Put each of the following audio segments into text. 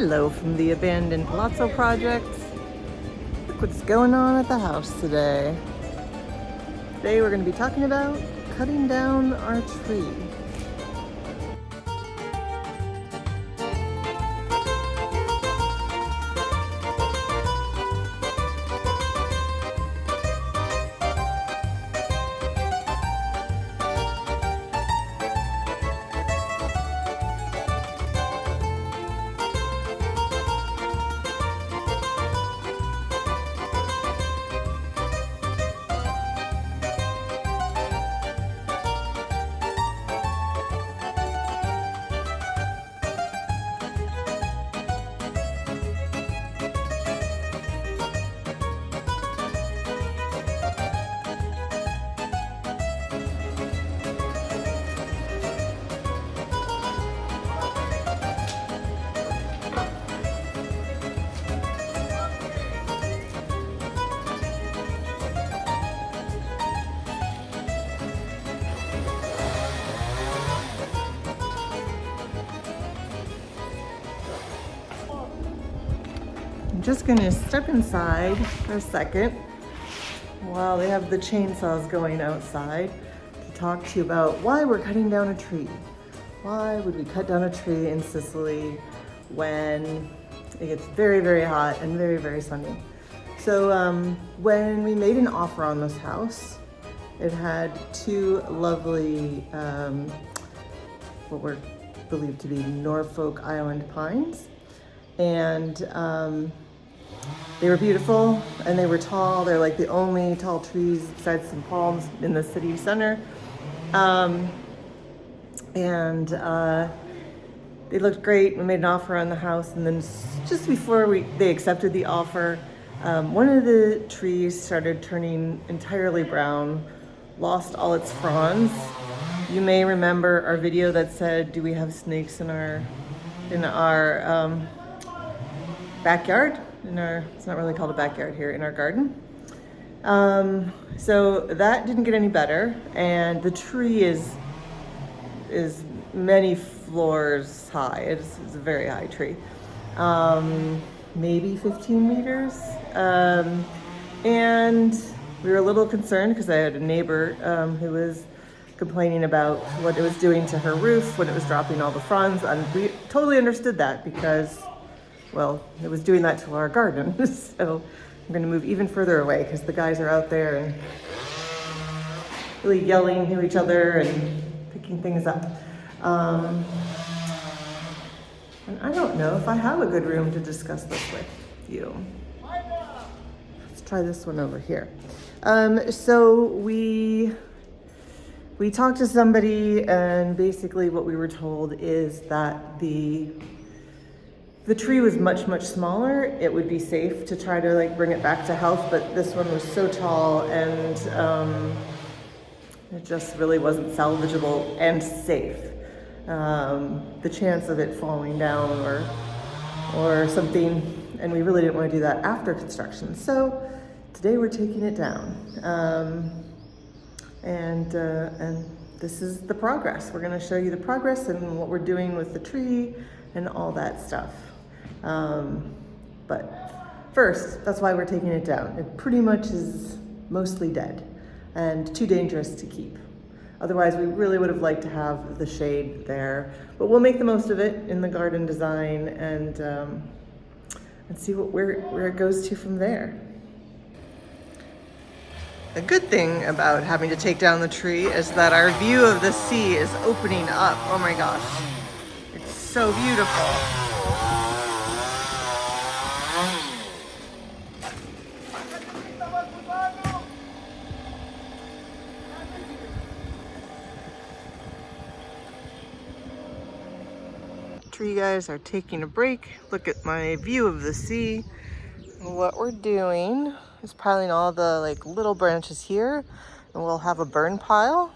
Hello from the abandoned Palazzo project. Look what's going on at the house today. Today we're going to be talking about cutting down our tree. I'm just gonna step inside for a second while they have the chainsaws going outside to talk to you about why we're cutting down a tree. Why would we cut down a tree in Sicily when it gets very, very hot and very, very sunny? So when we made an offer on this house, it had two lovely, what were believed to be Norfolk Island Pines. And they were beautiful and they were tall. They're like the only tall trees besides some palms in the city center. They looked great. We made an offer on the house, and then just before they accepted the offer, one of the trees started turning entirely brown, lost all its fronds. You may remember our video that said, do we have snakes in our backyard? It's not really called a backyard here, in our garden. So that didn't get any better, and the tree is many floors high. It's a very high tree, maybe 15 meters. And we were a little concerned because I had a neighbor who was complaining about what it was doing to her roof when it was dropping all the fronds, and we totally understood that because, well, it was doing that to our garden. So I'm going to move even further away because the guys are out there and really yelling to each other and picking things up. And I don't know if I have a good room to discuss this with you. Let's try this one over here. So we talked to somebody, and basically what we were told is that the tree was much, much smaller. It would be safe to try to like bring it back to health, but this one was so tall and it just really wasn't salvageable and safe. The chance of it falling down or something, and we really didn't want to do that after construction. So today we're taking it down. And this is the progress. We're going to show you the progress and what we're doing with the tree and all that stuff. But first, that's why we're taking it down. It pretty much is mostly dead and too dangerous to keep. Otherwise, we really would have liked to have the shade there, but we'll make the most of it in the garden design and see where it goes to from there. The good thing about having to take down the tree is that our view of the sea is opening up. Oh my gosh, it's so beautiful. Tree guys are taking a break. Look at my view of the sea. What we're doing is piling all the like little branches here, and we'll have a burn pile.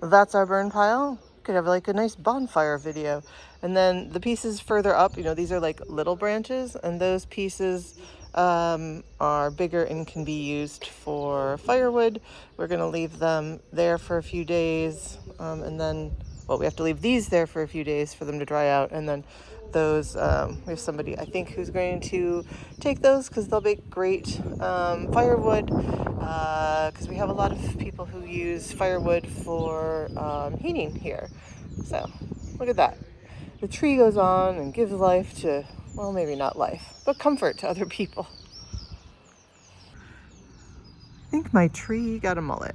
That's our burn pile. Could have like a nice bonfire video. And then the pieces further up, you know, these are like little branches, and those pieces are bigger and can be used for firewood. We're gonna leave them there for a few days, and then well, we have to leave these there for a few days for them to dry out, and then those, we have somebody, I think, who's going to take those because they'll make great firewood, because we have a lot of people who use firewood for heating here. So look at that. The tree goes on and gives life to, well, maybe not life, but comfort to other people. I think my tree got a mullet.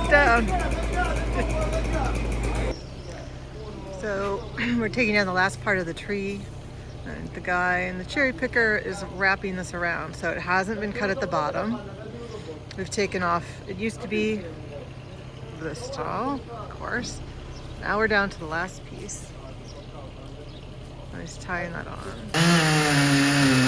Down. So we're taking down the last part of the tree, and the guy in the cherry picker is wrapping this around, so it hasn't been cut at the bottom. We've taken off, it used to be this tall, of course. Now we're down to the last piece. And he's tying that on.